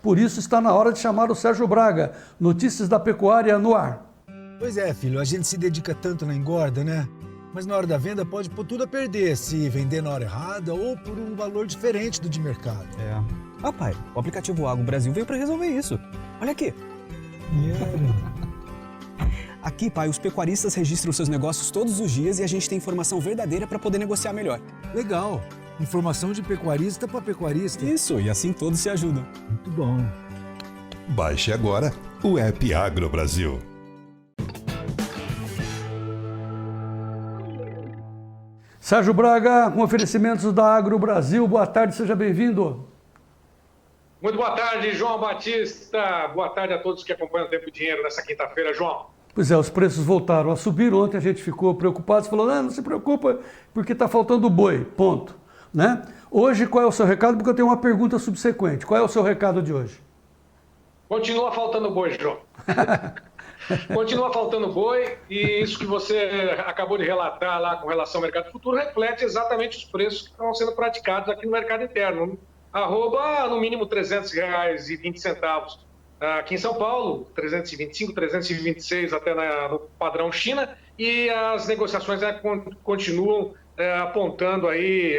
Por isso está na hora de chamar o Sérgio Braga. Notícias da pecuária no ar. Pois é, filho, a gente se dedica tanto na engorda, né? Mas na hora da venda pode pôr tudo a perder se vender na hora errada ou por um valor diferente do de mercado. Ah, pai, o aplicativo Agro Brasil veio para resolver isso. Olha aqui. Aqui, pai, os pecuaristas registram seus negócios todos os dias e a gente tem informação verdadeira para poder negociar melhor. Legal. Informação de pecuarista para pecuarista. Isso, e assim todos se ajudam. Muito bom. Baixe agora o app Agro Brasil. Sérgio Braga, com oferecimentos da Agro Brasil. Boa tarde, seja bem-vindo. Muito boa tarde, João Batista. Boa tarde a todos que acompanham o Tempo e Dinheiro nessa quinta-feira, João. Pois é, os preços voltaram a subir. Ontem a gente ficou preocupado, falou, não se preocupa, porque está faltando boi, ponto. Né? Hoje, qual é o seu recado? Porque eu tenho uma pergunta subsequente. Qual é o seu recado de hoje? Continua faltando boi, João. Continua faltando boi e isso que você acabou de relatar lá com relação ao mercado futuro reflete exatamente os preços que estão sendo praticados aqui no mercado interno. Arroba, no mínimo, R$ 300,20 aqui em São Paulo, 325, 326 até no padrão China, e as negociações continuam apontando aí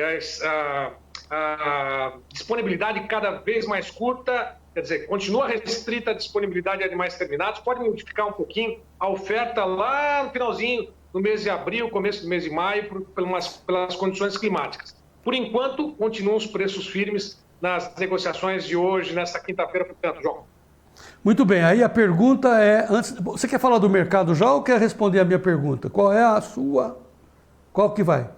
a disponibilidade cada vez mais curta, quer dizer, continua restrita a disponibilidade de animais terminados, pode modificar um pouquinho a oferta lá no finalzinho do mês de abril, começo do mês de maio, pelas condições climáticas. Por enquanto, continuam os preços firmes nas negociações de hoje, nesta quinta-feira, portanto, João. Muito bem, aí a pergunta é, você quer falar do mercado já ou quer responder a minha pergunta? Qual é a sua? Qual que vai?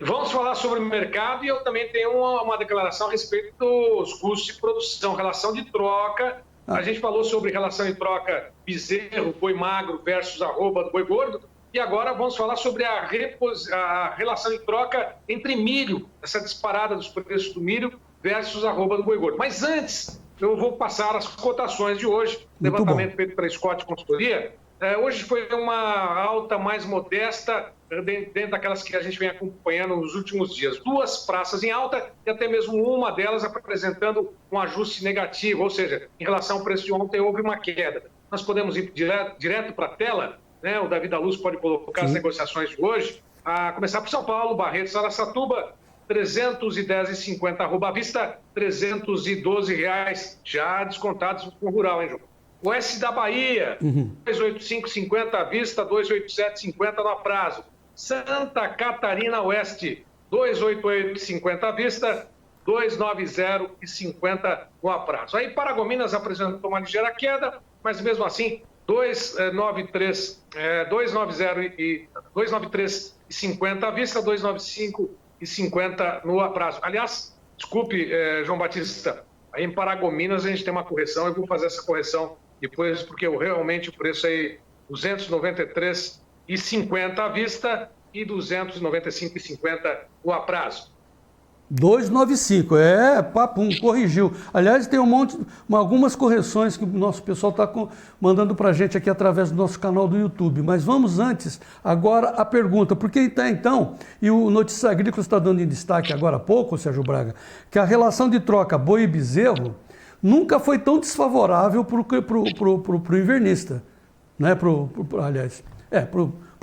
Vamos falar sobre o mercado e eu também tenho uma declaração a respeito dos custos de produção, relação de troca. A gente falou sobre relação de troca bezerro, boi magro versus arroba do boi gordo. E agora vamos falar sobre a relação de troca entre milho, essa disparada dos preços do milho versus arroba do boi gordo. Mas antes, eu vou passar as cotações de hoje, levantamento feito pela Scott Consultoria. Hoje foi uma alta mais modesta, dentro daquelas que a gente vem acompanhando nos últimos dias. Duas praças em alta e até mesmo uma delas apresentando um ajuste negativo, ou seja, em relação ao preço de ontem houve uma queda. Nós podemos ir direto para a tela, né? O Davi da Luz pode colocar as negociações de hoje, a começar por São Paulo, Barretos, Araçatuba, R$ 310,50, arroba à vista, R$ 312, já descontados com o rural, hein, João? Oeste da Bahia, 285,50 à vista, 287,50 no prazo. Santa Catarina Oeste, 288,50 à vista, 290,50 no prazo. Aí Paragominas apresentou uma ligeira queda, mas mesmo assim, 293,50 à vista, 295,50 no prazo. Aliás, desculpe, João Batista, aí em Paragominas a gente tem uma correção, eu vou fazer essa correção depois, porque realmente o preço é 293,50 à vista e 295,50 no prazo. 295, papum, corrigiu. Aliás, tem algumas correções que o nosso pessoal está mandando para a gente aqui através do nosso canal do YouTube. Mas vamos antes, agora a pergunta, porque então, e o Notícias Agrícolas está dando em destaque agora há pouco, Sérgio Braga, que a relação de troca boi e bezerro nunca foi tão desfavorável para o invernista, né? Para o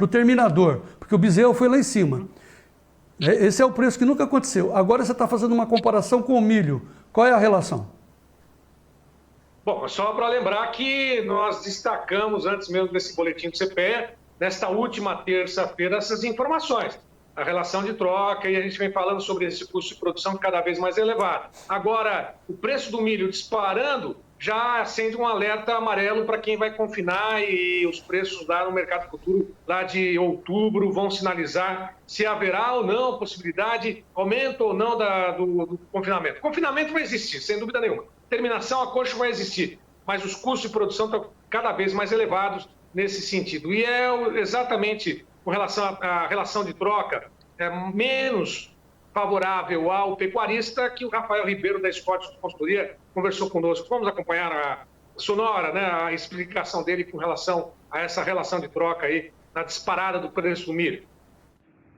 terminador, porque o bezerro foi lá em cima. Esse é o preço que nunca aconteceu. Agora você está fazendo uma comparação com o milho. Qual é a relação? Bom, só para lembrar que nós destacamos, antes mesmo desse boletim do CPE, nesta última terça-feira, essas informações. A relação de troca, e a gente vem falando sobre esse custo de produção cada vez mais elevado. Agora, o preço do milho disparando já acende um alerta amarelo para quem vai confinar, e os preços lá no mercado futuro, lá de outubro, vão sinalizar se haverá ou não possibilidade, aumento ou não do confinamento. O confinamento vai existir, sem dúvida nenhuma. Terminação a coxo vai existir, mas os custos de produção estão cada vez mais elevados nesse sentido. E é exatamente com relação à relação de troca, menos favorável ao pecuarista, que o Rafael Ribeiro da Scott Consultoria conversou conosco. Vamos acompanhar a sonora, né, a explicação dele com relação a essa relação de troca aí, na disparada do preço do milho.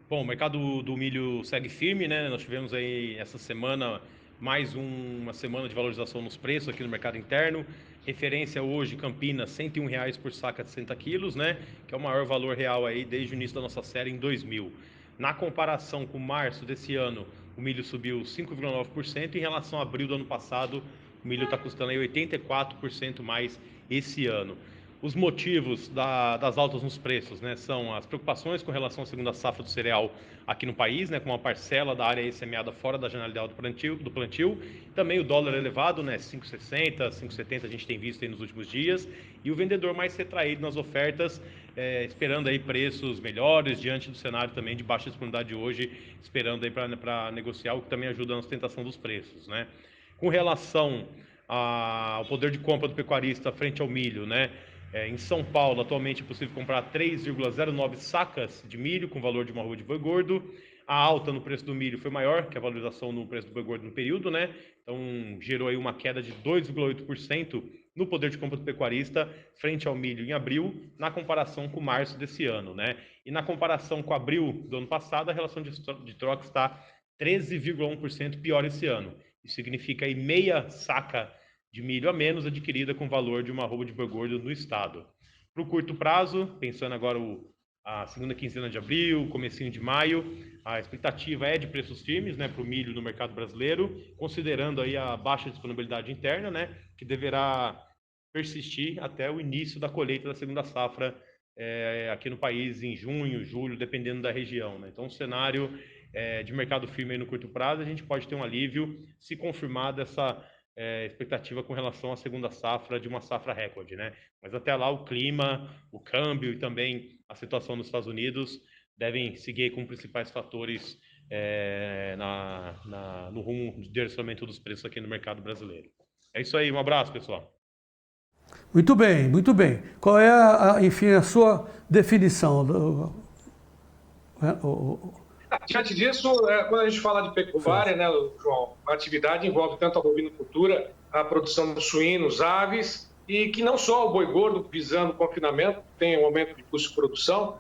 Bom, o mercado do milho segue firme, né? Nós tivemos aí essa semana mais uma semana de valorização nos preços aqui no mercado interno. Referência hoje, Campinas, R$ 101,00 por saca de 60 quilos, né? Que é o maior valor real aí desde o início da nossa série em 2000. Na comparação com março desse ano, o milho subiu 5,9%. Em relação a abril do ano passado, o milho está custando aí 84% mais esse ano. Os motivos das altas nos preços, né, são as preocupações com relação à segunda safra do cereal aqui no país, né, com uma parcela da área semeada fora da janela ideal do plantio. Também o dólar elevado, né, 5,60, 5,70 a gente tem visto aí nos últimos dias. E o vendedor mais retraído nas ofertas, esperando aí preços melhores diante do cenário também de baixa disponibilidade hoje, esperando aí para negociar, o que também ajuda na sustentação dos preços, né. Com relação ao poder de compra do pecuarista frente ao milho, né, em São Paulo, atualmente é possível comprar 3,09 sacas de milho com valor de uma arroba de boi gordo. A alta no preço do milho foi maior que a valorização no preço do boi gordo no período, né? Então, gerou aí uma queda de 2,8% no poder de compra do pecuarista frente ao milho em abril, na comparação com março desse ano, né? E na comparação com abril do ano passado, a relação de troca está 13,1% pior esse ano. Isso significa aí meia saca de milho a menos adquirida com valor de uma arroba de boi gordo no estado. Para o curto prazo, pensando agora a segunda quinzena de abril, comecinho de maio, a expectativa é de preços firmes, né, para o milho no mercado brasileiro, considerando aí a baixa disponibilidade interna, né, que deverá persistir até o início da colheita da segunda safra aqui no país em junho, julho, dependendo da região, né? Então, o cenário de mercado firme aí no curto prazo, a gente pode ter um alívio se confirmada essa expectativa com relação à segunda safra de uma safra recorde, né? Mas até lá o clima, o câmbio e também a situação nos Estados Unidos devem seguir como principais fatores no rumo de direcionamento dos preços aqui no mercado brasileiro. É isso aí, um abraço, pessoal. Muito bem, muito bem. Qual é, enfim, a sua definição? Diante disso, quando a gente fala de pecuária, né, João, a atividade envolve tanto a bovinocultura, a produção de suínos, aves, e que não só o boi gordo visando o confinamento, tem um aumento de custo de produção,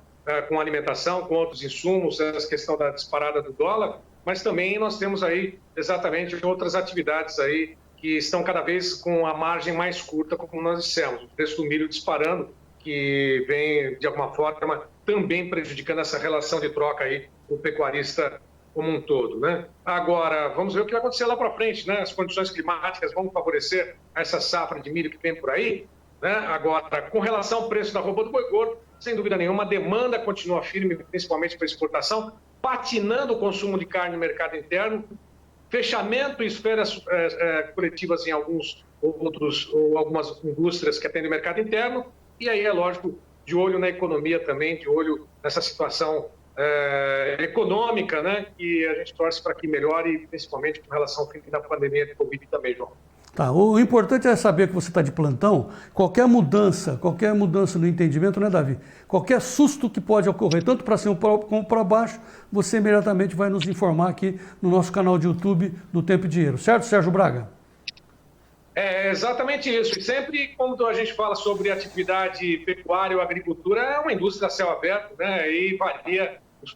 com alimentação, com outros insumos, essa questão da disparada do dólar, mas também nós temos aí exatamente outras atividades aí que estão cada vez com a margem mais curta, como nós dissemos, o preço do milho disparando, que vem, de alguma forma, também prejudicando essa relação de troca aí com o pecuarista como um todo, né? Agora, vamos ver o que vai acontecer lá para frente, né? As condições climáticas vão favorecer essa safra de milho que vem por aí, né? Agora, com relação ao preço da arroba do boi gordo, sem dúvida nenhuma, a demanda continua firme, principalmente para exportação, patinando o consumo de carne no mercado interno, fechamento em esferas coletivas em alguns outros ou algumas indústrias que atendem o mercado interno, e aí é lógico, de olho na economia também, de olho nessa situação econômica, né, que a gente torce para que melhore, principalmente com relação ao fim da pandemia de Covid também, João. Tá, o importante é saber que você está de plantão, qualquer mudança no entendimento, né, Davi? Qualquer susto que pode ocorrer, tanto para cima como para baixo, você imediatamente vai nos informar aqui no nosso canal de YouTube do Tempo e Dinheiro. Certo, Sérgio Braga? É exatamente isso. E sempre quando a gente fala sobre atividade pecuária ou agricultura, é uma indústria a céu aberto, né? E variam os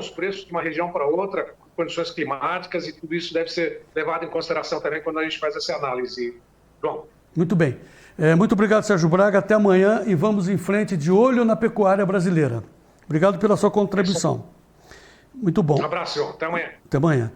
preços de uma região para outra, condições climáticas, e tudo isso deve ser levado em consideração também quando a gente faz essa análise. João. Muito bem. Muito obrigado, Sérgio Braga. Até amanhã e vamos em frente de olho na pecuária brasileira. Obrigado pela sua contribuição. Muito bom. Um abraço, João. Até amanhã. Até amanhã.